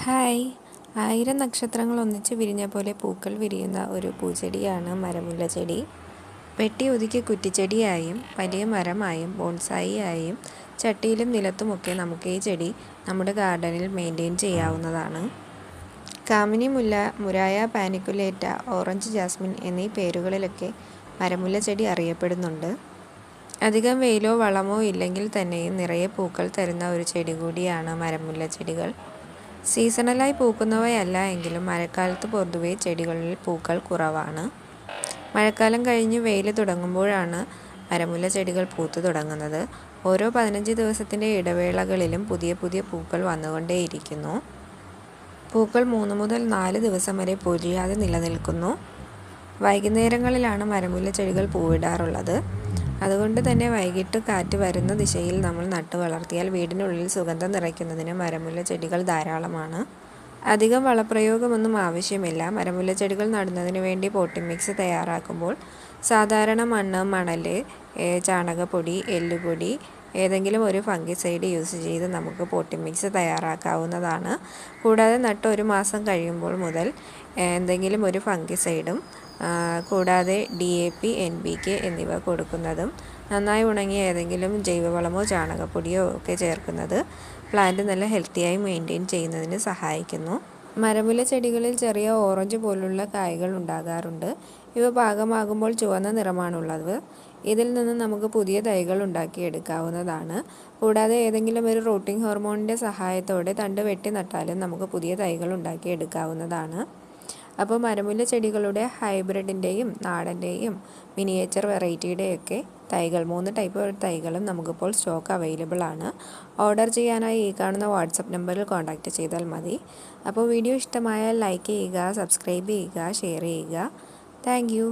Hi, ആയിരം നക്ഷത്രങ്ങൾ ഒന്നിച്ച് വിരിഞ്ഞ പോലെ പൂക്കൾ വിരിയുന്ന ഒരു പൂച്ചെടിയാണ് മരമുല്ല ചെടി. വെട്ടി ഒതുക്കി കുറ്റിച്ചെടിയായും വലിയ മരമായും ബോൺസായി ആയും ചട്ടിയിലും നിലത്തുമൊക്കെ നമുക്ക് ഈ ചെടി നമ്മുടെ ഗാർഡനിൽ മെയിൻറ്റെയിൻ ചെയ്യാവുന്നതാണ്. കാമിനി മുല്ല, മുരായ പാനിക്കുലേറ്റ, ഓറഞ്ച് ജാസ്മിൻ എന്നീ പേരുകളിലൊക്കെ മരമുല്ല ചെടി അറിയപ്പെടുന്നുണ്ട്. അധികം വെയിലോ വളമോ ഇല്ലെങ്കിൽ തന്നെയും നിറയെ പൂക്കൾ തരുന്ന ഒരു ചെടി കൂടിയാണ് മരമുല്ല ചെടികൾ. സീസണലായി പൂക്കുന്നവയല്ല എങ്കിലും മഴക്കാലത്ത് പൊതുവെ ചെടികളിൽ പൂക്കൾ കുറവാണ്. മഴക്കാലം കഴിഞ്ഞ് വെയിൽ തുടങ്ങുമ്പോഴാണ് മരമുല്ല ചെടികൾ പൂത്തു തുടങ്ങുന്നത്. ഓരോ 15 ദിവസത്തിൻ്റെ ഇടവേളകളിലും പുതിയ പുതിയ പൂക്കൾ വന്നുകൊണ്ടേയിരിക്കുന്നു. പൂക്കൾ 3 മുതൽ 4 ദിവസം വരെ പൊഴിയാതെ നിലനിൽക്കുന്നു. വൈകുന്നേരങ്ങളിലാണ് മരമുല്ല ചെടികൾ പൂവിടാറുള്ളത്. അതുകൊണ്ട് തന്നെ വൈകിട്ട് കാറ്റ് വരുന്ന ദിശയിൽ നമ്മൾ നട്ടു വളർത്തിയാൽ വീടിനുള്ളിൽ സുഗന്ധം നിറയ്ക്കുന്നതിന് മരമുല്ല ചെടികൾ ധാരാളമാണ്. അധികം വളപ്രയോഗമൊന്നും ആവശ്യമില്ല. മരമുല്ല ചെടികൾ നടുന്നതിന് വേണ്ടി പോട്ടിംഗ് മിക്സ് തയ്യാറാക്കുമ്പോൾ സാധാരണ മണ്ണ്, മണൽ, ചാണകപ്പൊടി, എല്ലുപൊടി, ഏതെങ്കിലും ഒരു ഫംഗിസൈഡ് യൂസ് ചെയ്ത് നമുക്ക് പോട്ടിംഗ് മിക്സ് തയ്യാറാക്കാവുന്നതാണ്. കൂടാതെ നട്ട് 1 മാസം കഴിയുമ്പോൾ മുതൽ എന്തെങ്കിലും ഒരു ഫംഗിസൈഡും കൂടാതെ DAP, NPK എന്നിവ കൊടുക്കുന്നതും നന്നായി ഉണങ്ങിയ ഏതെങ്കിലും ജൈവവളമോ ചാണകപ്പൊടിയോ ഒക്കെ ചേർക്കുന്നത് പ്ലാന്റ് നല്ല ഹെൽത്തിയായി മെയിൻറ്റെയിൻ ചെയ്യുന്നതിന് സഹായിക്കുന്നു. മരമുല്ല ചെടികളിൽ ചെറിയ ഓറഞ്ച് പോലുള്ള കായ്കൾ ഉണ്ടാകാറുണ്ട്. ഇവ പാകമാകുമ്പോൾ ചുവന്ന നിറമാണുള്ളത്. ഇതിൽ നിന്ന് നമുക്ക് പുതിയ തൈകൾ ഉണ്ടാക്കിയെടുക്കാവുന്നതാണ്. കൂടാതെ ഏതെങ്കിലും ഒരു റൂട്ടിംഗ് ഹോർമോണിൻ്റെ സഹായത്തോടെ തണ്ട് വെട്ടി നട്ടാലും നമുക്ക് പുതിയ തൈകൾ ഉണ്ടാക്കിയെടുക്കാവുന്നതാണ്. അപ്പോൾ മരമുല്ല ചെടികളുടെ ഹൈബ്രിഡിൻ്റെയും നാടൻ്റെയും മിനിയേച്ചർ വെറൈറ്റിയുടെയൊക്കെ തൈകൾ 3 ടൈപ്പ് തൈകളും നമുക്കിപ്പോൾ സ്റ്റോക്ക് അവൈലബിൾ ആണ്. ഓർഡർ ചെയ്യാനായി ഈ കാണുന്ന വാട്സപ്പ് നമ്പറിൽ കോൺടാക്റ്റ് ചെയ്താൽ മതി. അപ്പോൾ വീഡിയോ ഇഷ്ടമായാൽ ലൈക്ക് ചെയ്യുക, സബ്സ്ക്രൈബ് ചെയ്യുക, ഷെയർ ചെയ്യുക. Thank you.